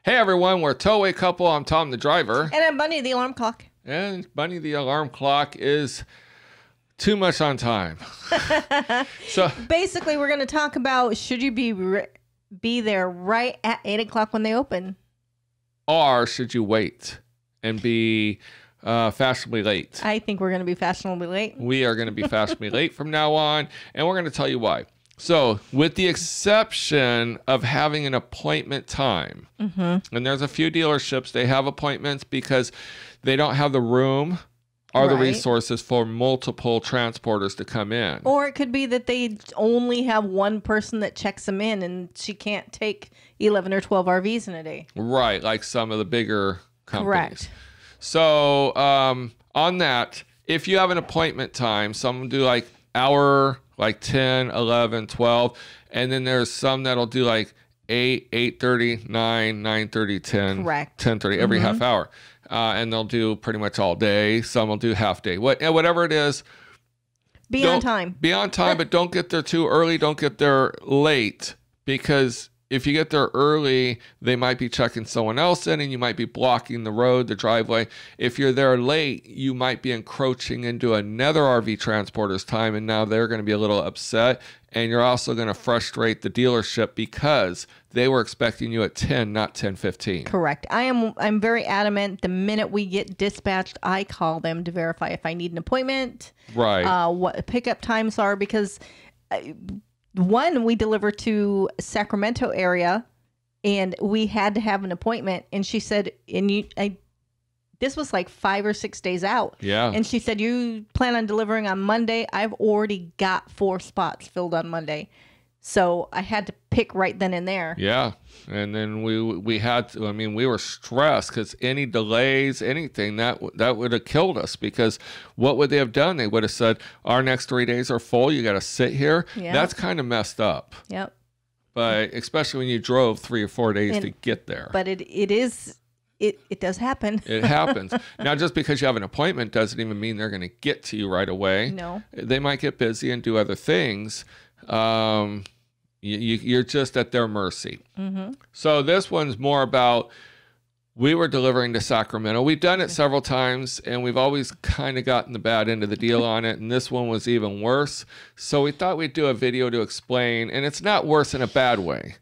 Hey everyone, we're TowawayCouple. I'm Tom the driver. And I'm Bunny the alarm clock. And Bunny the alarm clock is too much on time. So basically, we're going to talk about should you be there right at 8 o'clock when they open? Or should you wait and be fashionably late? I think we're going to be fashionably late. We are going to be fashionably late from now on, and we're going to tell you why. So, with the exception of having an appointment time, and there's a few dealerships, they have appointments because they don't have the room or the resources for multiple transporters to come in. Or it could be that they only have one person that checks them in and she can't take 11 or 12 RVs in a day. Right, like some of the bigger companies. Correct. So, on that, if you have an appointment time, some do like hour, like 10, 11, 12. And then there's some that'll do like 8, 8:30, 9, 9:30, 10, Correct. 10:30, every half hour. And they'll do pretty much all day. Some will do half day. Whatever it is. Be on time. Be on time, but don't get there too early. Don't get there late, because if you get there early, they might be checking someone else in and you might be blocking the road, the driveway. If you're there late, you might be encroaching into another RV transporter's time, and now they're going to be a little upset. And you're also going to frustrate the dealership because they were expecting you at 10, not 10:15. Correct. I'm very adamant. The minute we get dispatched, I call them to verify if I need an appointment. Right. What pickup times are, because one, we deliver to Sacramento area and we had to have an appointment, and she said, this was like 5 or 6 days out. Yeah. And she said, you plan on delivering on Monday? I've already got 4 spots filled on Monday. So I had to pick right then and there. Yeah. And then we had to, we were stressed because any delays, anything, that would have killed us, because what would they have done? They would have said, our next 3 days are full. You got to sit here. Yep. That's kind of messed up. Yep. But especially when you drove 3 or 4 days to get there. But it does happen. It happens. Now, just because you have an appointment doesn't even mean they're going to get to you right away. No. They might get busy and do other things. You're just at their mercy. So this one's more about, we were delivering to Sacramento. We've done it several times, and we've always kind of gotten the bad end of the deal on it, and this one was even worse. So we thought we'd do a video to explain, and it's not worse in a bad way.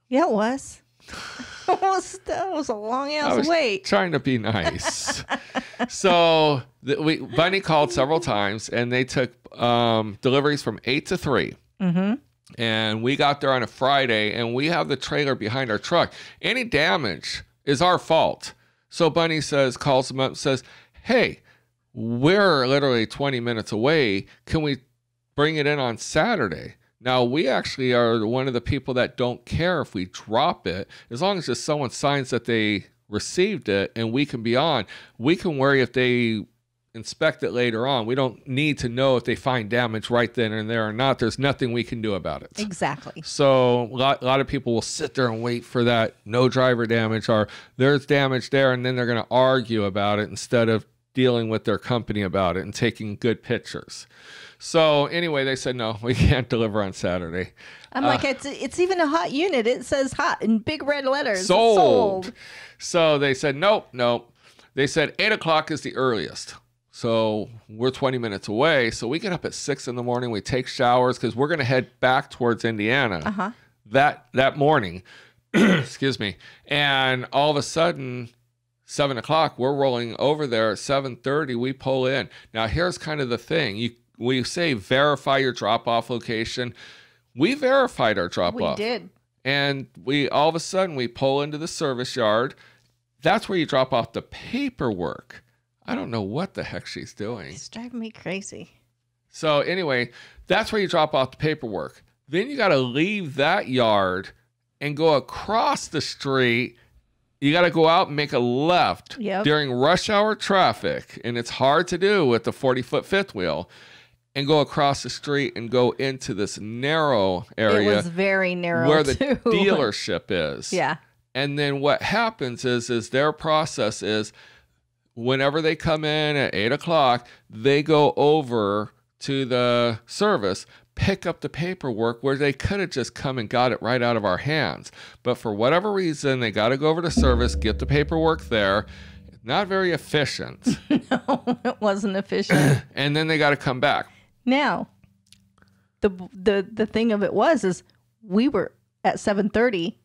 Yeah, it was. That was a long ass wait. Trying to be nice. So Bunny called several times, and they took deliveries from 8 to 3. And we got there on a Friday, and we have the trailer behind our truck. Any damage is our fault. So Bunny calls them up, says, hey, we're literally 20 minutes away. Can we bring it in on Saturday? Now, we actually are one of the people that don't care if we drop it, as long as just someone signs that they received it and we can be on. We can worry if they inspect it later on. We don't need to know if they find damage right then and there or not. There's nothing we can do about it. Exactly. So a lot of people will sit there and wait for that no driver damage, or there's damage there, and then they're going to argue about it instead of dealing with their company about it and taking good pictures. So anyway, they said, no, we can't deliver on Saturday. I'm like, it's even a hot unit. It says hot in big red letters. Sold. So they said, nope. They said 8 o'clock is the earliest. So we're 20 minutes away. So we get up at 6 in the morning. We take showers because we're going to head back towards Indiana that morning. Excuse me. And all of a sudden, 7 o'clock, we're rolling over there at 7:30. We pull in. Now, here's kind of the thing. We say verify your drop-off location. We verified our drop-off. We did. And all of a sudden, we pull into the service yard. That's where you drop off the paperwork. I don't know what the heck she's doing. It's driving me crazy. So anyway, that's where you drop off the paperwork. Then you got to leave that yard and go across the street. You got to go out and make a left during rush hour traffic. And it's hard to do with the 40-foot fifth wheel. And go across the street and go into this narrow area. It was very narrow, where the dealership is. Yeah. And then what happens is their process is, whenever they come in at 8 o'clock, they go over to the service. pick up the paperwork where they could have just come and got it right out of our hands. But for whatever reason, they got to go over to service, get the paperwork there. Not very efficient. No, it wasn't efficient. And then they got to come back. Now, the thing of it is we were at 7:30.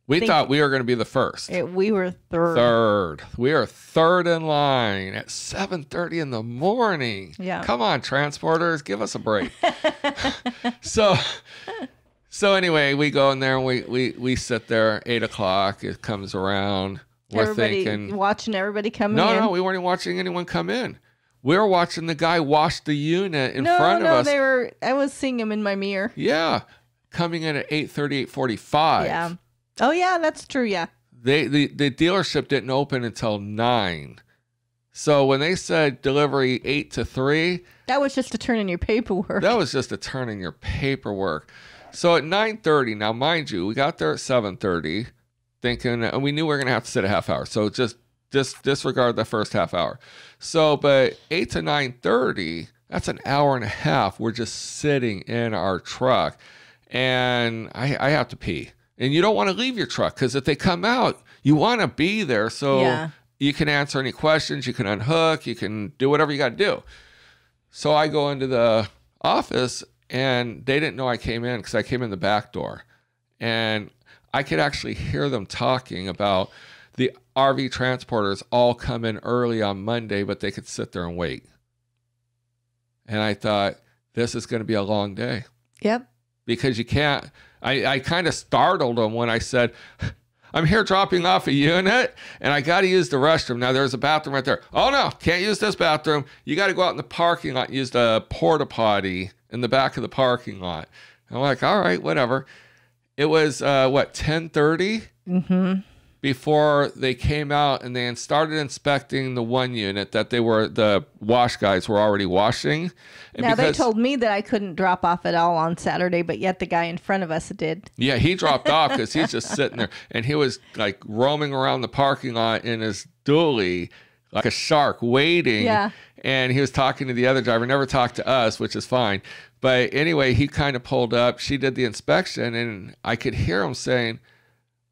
We thought we were going to be the first. We were third. Third. We are third in line at 7:30 in the morning. Yeah. Come on, transporters, give us a break. So anyway, we go in there and we sit there. 8 o'clock. It comes around. We're thinking, watching everybody come in. No, we weren't even watching anyone come in. We were watching the guy wash the unit in front of us. No, I was seeing him in my mirror. Yeah, coming in at 8:30, 8:45. Yeah. Oh yeah, that's true. Yeah. The dealership didn't open until 9. So when they said delivery 8 to 3, that was just a turn in your paperwork. That was just a turn in your paperwork. So at 9:30, now mind you, we got there at 7:30. Thinking, and we knew we were going to have to sit a half hour. So just disregard the first half hour. So, but 8 to 9:30, that's an hour and a half. We're just sitting in our truck. And I have to pee. And you don't want to leave your truck because if they come out, you want to be there. So you can answer any questions. You can unhook. You can do whatever you got to do. So I go into the office and they didn't know I came in because I came in the back door. And I could actually hear them talking about the RV transporters all come in early on Monday, but they could sit there and wait. And I thought, this is going to be a long day. Yep. Because you can't, I kind of startled them when I said, I'm here dropping off a unit and I got to use the restroom. Now there's a bathroom right there. Oh no, can't use this bathroom. You got to go out in the parking lot and use the porta potty in the back of the parking lot. I'm like, all right, whatever. It was, 10:30 before they came out and they started inspecting the one unit that the wash guys were already washing. And now, they told me that I couldn't drop off at all on Saturday, but yet the guy in front of us did. Yeah, he dropped off because he's just sitting there. And he was like roaming around the parking lot in his dually like a shark waiting. Yeah. And he was talking to the other driver, never talked to us, which is fine. But anyway, he kind of pulled up. She did the inspection, and I could hear him saying,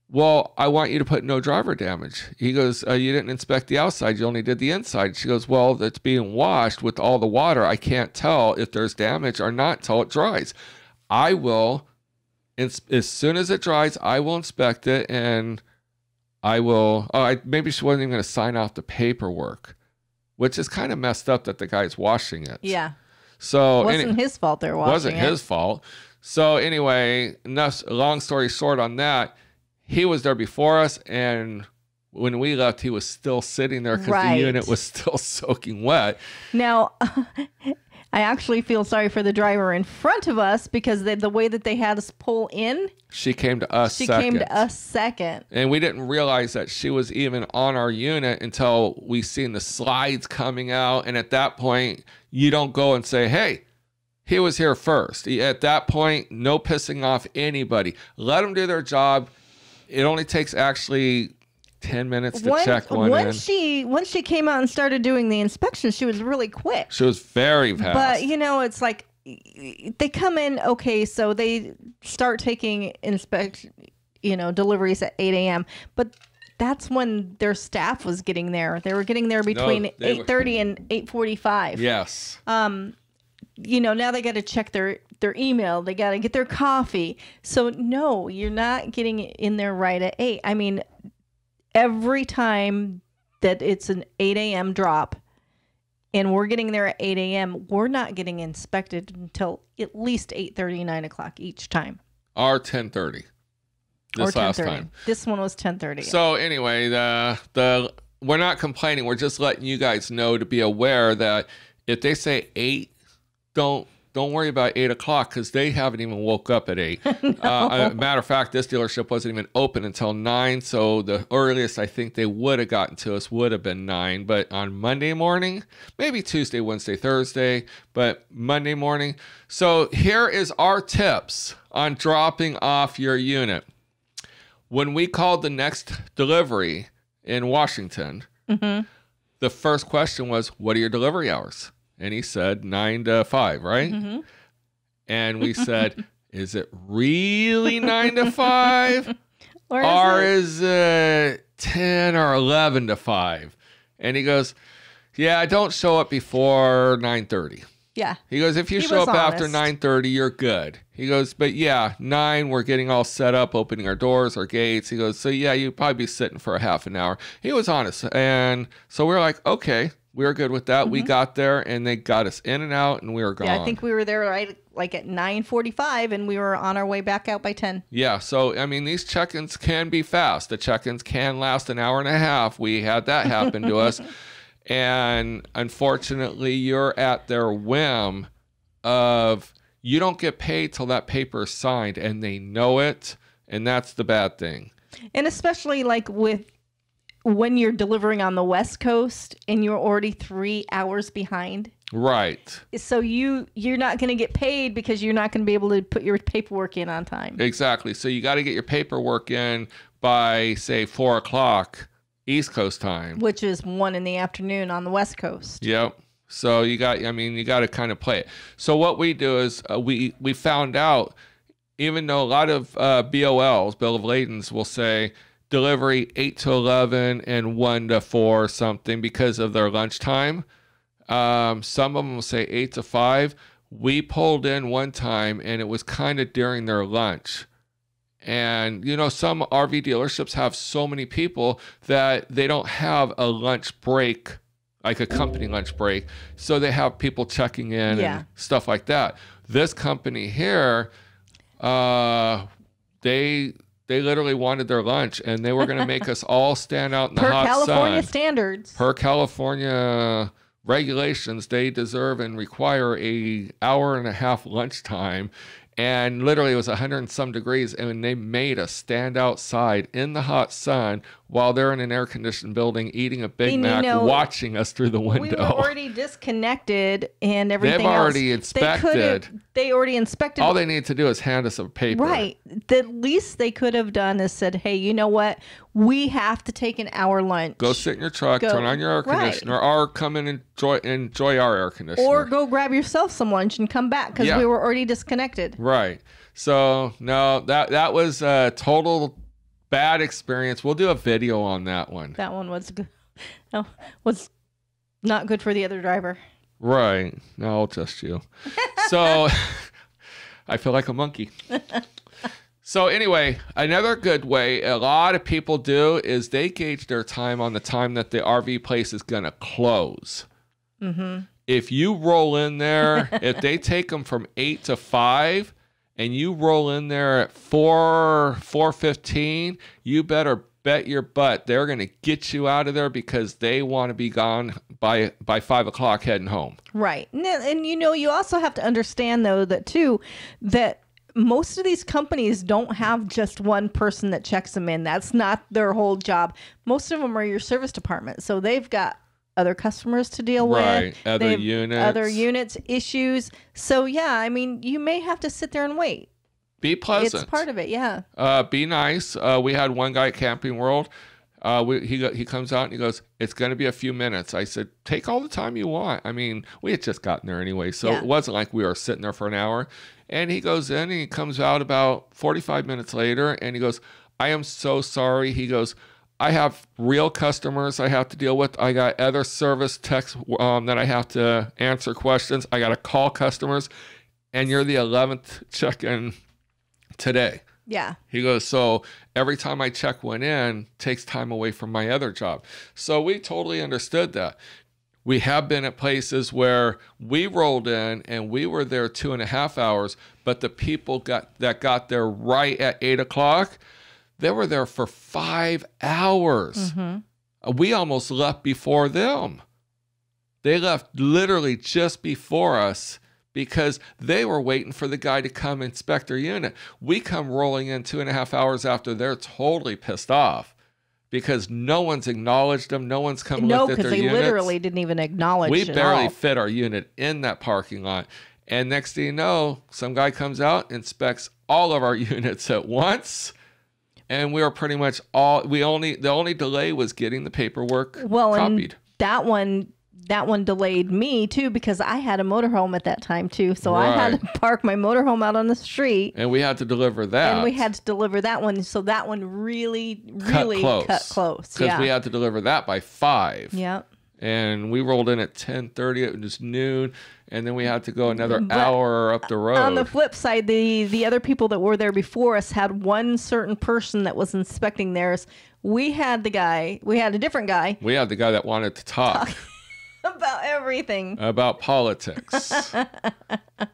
well, I want you to put no driver damage. He goes, you didn't inspect the outside. You only did the inside. She goes, well, it's being washed with all the water. I can't tell if there's damage or not until it dries. I will, as soon as it dries, I will inspect it, and I will, maybe she wasn't even going to sign off the paperwork, which is kind of messed up that the guy's washing it. Yeah. So it wasn't his fault they're washing it. Wasn't his fault. So anyway, long story short on that, he was there before us, and when we left, he was still sitting there because the unit was still soaking wet. Now, I actually feel sorry for the driver in front of us because the way that they had us pull in. She came to us second. And we didn't realize that she was even on our unit until we seen the slides coming out. And at that point, you don't go and say, hey, he was here first. At that point, no pissing off anybody. Let them do their job. It only takes actually 10 minutes to check one in. Once she came out and started doing the inspection, she was really quick. She was very fast. But, it's like they come in, okay, so they start taking deliveries at 8 a.m. But that's when their staff was getting there. They were getting there between 8:30 and 8:45. Yes. Now they got to check their email. They got to get their coffee. So, no, you're not getting in there right at 8. I mean, every time that it's an 8 a.m. drop and we're getting there at 8 a.m., we're not getting inspected until at least 8:30, 9 o'clock each time. Or 10:30. This last time. This one was 10:30. So anyway, we're not complaining. We're just letting you guys know to be aware that if they say 8, don't worry about 8 o'clock because they haven't even woke up at 8. No. Matter of fact, this dealership wasn't even open until 9. So the earliest I think they would have gotten to us would have been 9. But on Monday morning, maybe Tuesday, Wednesday, Thursday, but Monday morning. So here is our tips on dropping off your unit. When we called the next delivery in Washington, the first question was, what are your delivery hours? And he said 9 to 5, right? And we said, is it really 9 to 5? Or is it 10 or 11 to 5? And he goes, yeah, don't show up before 9:30. Yeah. He goes, if you He show was up after honest. 9:30, you're good. He goes, but yeah, 9, we're getting all set up, opening our doors, our gates. He goes, so yeah, you'd probably be sitting for a half an hour. He was honest. And so we were like, okay, we were good with that. We got there and they got us in and out and we were gone. Yeah, I think we were there right like at 9:45 and we were on our way back out by 10. Yeah, so I mean, these check-ins can be fast. The check-ins can last an hour and a half. We had that happen to us. And unfortunately, you're at their whim of you don't get paid till that paper is signed, and they know it, and that's the bad thing. And especially like with when you're delivering on the West Coast and you're already 3 hours behind. Right. So you're not going to get paid because you're not going to be able to put your paperwork in on time. Exactly. So you got to get your paperwork in by, say, 4 o'clock East Coast time. Which is 1 in the afternoon on the West Coast. Yep. So you got to kind of play it. So what we do is we found out, even though a lot of BOLs, Bill of Ladens, will say delivery 8 to 11 and 1 to 4 something because of their lunchtime. Some of them will say 8 to 5. We pulled in one time and it was kind of during their lunch. And, you know, some RV dealerships have so many people that they don't have a lunch break, like a company lunch break. So they have people checking in and stuff like that. This company here, they literally wanted their lunch and they were going to make us all stand out in the hot sun. Per California standards. Per California regulations, they deserve and require a hour and a half lunchtime. And literally it was 100 and some degrees, and they made us stand outside in the hot sun while they're in an air-conditioned building eating a Big Mac, watching us through the window. We were already disconnected and everything They've already inspected. They already inspected. All they need to do is hand us a paper. Right. The least they could have done is said, hey, you know what? We have to take an hour lunch. Go sit in your truck, turn on your air conditioner, or come and enjoy our air conditioner. Or go grab yourself some lunch and come back because we were already disconnected. Right. So, no, that was a total bad experience. We'll do a video on that one. That one was good. No, was not good for the other driver. Right. No, just you. So I feel like a monkey. So anyway, another good way a lot of people do is they gauge their time on the time that the RV place is going to close. Mm-hmm. If you roll in there, if they take them from 8 to 5 and you roll in there at 4:15, you better bet your butt they're going to get you out of there because they want to be gone by 5 o'clock heading home. Right. And you know, you also have to understand though that most of these companies don't have just one person that checks them in. That's not their whole job. Most of them are your service department. So they've got other customers to deal with. Other units, issues. So yeah, I mean, you may have to sit there and wait. Be pleasant. It's part of it, yeah. Be nice. We had one guy at Camping World. He comes out and he goes, it's going to be a few minutes. I said, take all the time you want. I mean, we had just gotten there anyway, so it wasn't like we were sitting there for an hour. And he goes in and he comes out about 45 minutes later and he goes, I am so sorry. He goes, I have real customers I have to deal with. I got other service techs that I have to answer questions. I got to call customers. And you're the 11th check-in today. Yeah. He goes, so every time I check one in, takes time away from my other job. So we totally understood that. We have been at places where we rolled in and we were there 2.5 hours, but the people that got there right at 8 o'clock, they were there for 5 hours. Mm-hmm. We almost left before them. They left literally just before us because they were waiting for the guy to come inspect their unit. We come rolling in 2.5 hours after. They're totally pissed off because no one's acknowledged them. No one's come looked at their units. No, because they literally didn't even acknowledge it. We barely fit our unit in that parking lot. And next thing you know, some guy comes out, inspects all of our units at once. And we were pretty much the only delay was getting the paperwork copied. And that one, that one delayed me too because I had a motorhome at that time too. So I had to park my motorhome out on the street. And we had to deliver that. And we had to deliver that one. So that one really cut close. Because we had to deliver that by 5. Yep. And we rolled in at 10:30. It was noon. And then we had to go another hour up the road. On the flip side, the other people that were there before us had one certain person that was inspecting theirs. We had a different guy. We had the guy that wanted to talk. About everything. About politics.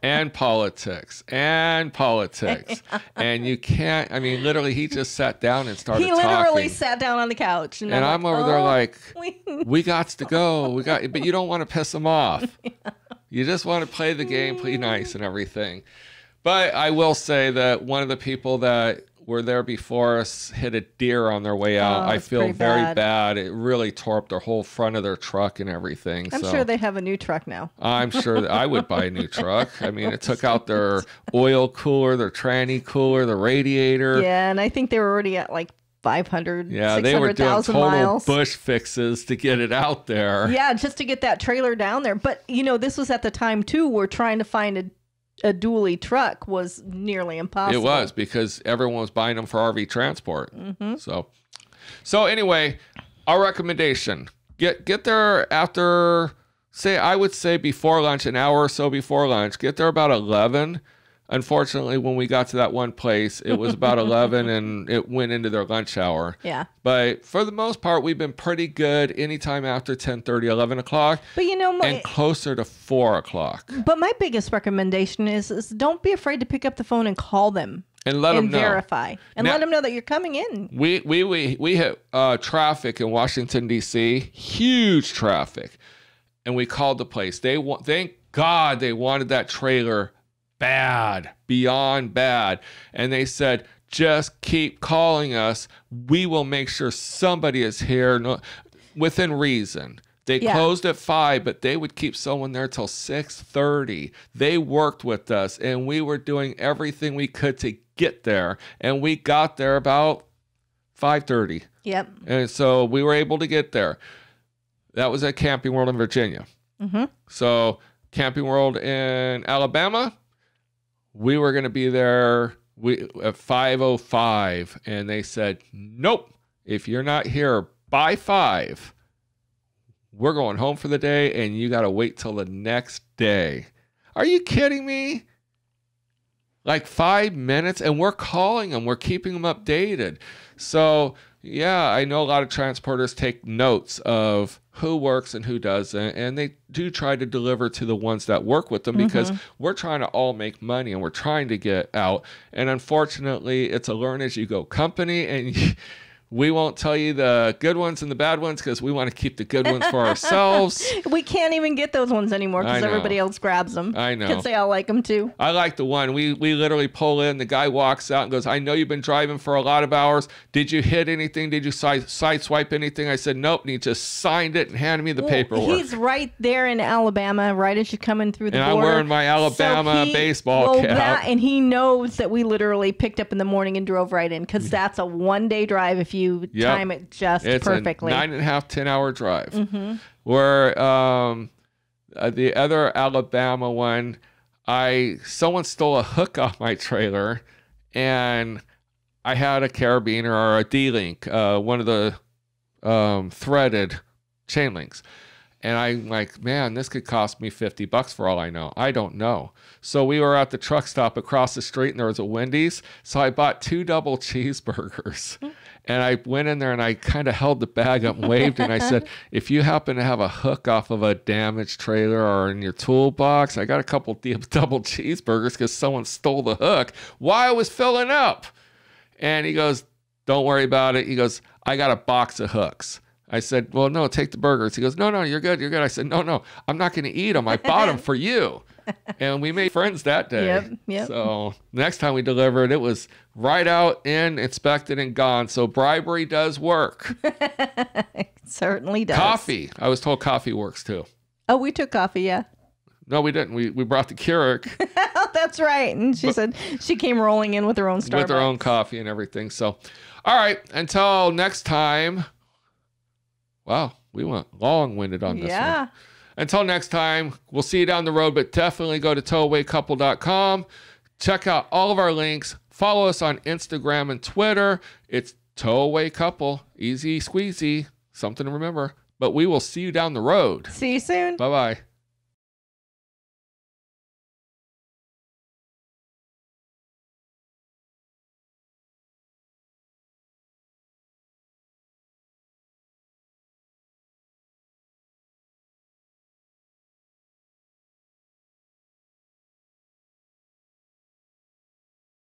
and politics. And politics. And you can't, I mean, literally, he just sat down and started talking. He literally sat down on the couch. And I'm over there like, we got to go. But you don't want to piss him off. Yeah. You just want to play the game, play nice and everything. But I will say that one of the people that were there before us hit a deer on their way out. I feel very bad. It really tore up their whole front of their truck and everything. I'm sure they have a new truck now. I'm sure that I would buy a new truck. I mean, it took out their oil cooler, their tranny cooler, the radiator. Yeah, and I think they were already at like 500, yeah, they were doing total miles. Bush fixes to get it out there. Yeah, just to get that trailer down there. But, you know, this was at the time, too, where trying to find a dually truck was nearly impossible. It was because everyone was buying them for RV transport. Mm-hmm. So anyway, our recommendation, get there after, I would say before lunch, an hour or so before lunch. Get there about 11. Unfortunately, when we got to that one place, it was about 11 and it went into their lunch hour. Yeah. But for the most part, we've been pretty good anytime after 10:30, 11 o'clock. But you know, and closer to 4 o'clock. But my biggest recommendation is don't be afraid to pick up the phone and call them. And let them know. Verify. And let them know that you're coming in. We hit traffic in Washington, D.C., huge traffic. And we called the place. Thank God they wanted that trailer bad, beyond bad. And they said, just keep calling us. We will make sure somebody is here within reason. They closed at 5, but they would keep someone there till 6:30. They worked with us, and we were doing everything we could to get there. And we got there about 5:30. Yep. And so we were able to get there. That was at Camping World in Virginia. Mm-hmm. So Camping World in Alabama, we were going to be there at 5:05, and they said, nope, if you're not here by 5, we're going home for the day, and you got to wait till the next day. Are you kidding me? Like 5 minutes, and we're calling them. We're keeping them updated. So, yeah, I know a lot of transporters take notes of who works and who doesn't, and they do try to deliver to the ones that work with them because we're trying to all make money and we're trying to get out. And unfortunately, it's a learn-as-you-go company, and we won't tell you the good ones and the bad ones because we want to keep the good ones for ourselves. We can't even get those ones anymore because everybody else grabs them. I know. Because they all like them too. I like the one. We literally pull in. The guy walks out and goes, I know you've been driving for a lot of hours. Did you hit anything? Did you side swipe anything? I said, nope. And he just signed it and handed me the paperwork. He's right there in Alabama, right as you're coming through the border. And I'm wearing my Alabama baseball cap. And he knows that we literally picked up in the morning and drove right in because that's a one-day drive if you time it just perfectly. It's a 9.5, 10-hour drive. Mm-hmm. Where the other Alabama one, someone stole a hook off my trailer, and I had a carabiner or a D-link, one of the threaded chain links. And I'm like, man, this could cost me $50 for all I know. I don't know. So we were at the truck stop across the street, and there was a Wendy's. So I bought 2 double cheeseburgers. And I went in there, and I kind of held the bag up and waved. And I said, if you happen to have a hook off of a damaged trailer or in your toolbox, I got a couple double cheeseburgers because someone stole the hook while I was filling up. And he goes, don't worry about it. He goes, I got a box of hooks. I said, well, no, take the burgers. He goes, no, you're good. You're good. I said, no, I'm not going to eat them. I bought them for you. And we made friends that day. Yep. So next time we delivered, it was right out, in, inspected, and gone. So bribery does work. It certainly does. Coffee. I was told coffee works too. Oh, we took coffee, yeah. No, we didn't. We brought the Keurig. Oh, that's right. And she said she came rolling in with her own Starbucks. With her own coffee and everything. So, all right. Until next time. Wow, we went long-winded on this one. until next time, we'll see you down the road, but definitely go to TowawayCouple.com. Check out all of our links. Follow us on Instagram and Twitter. It's TowawayCouple. Easy squeezy. Something to remember. But we will see you down the road. See you soon. Bye-bye.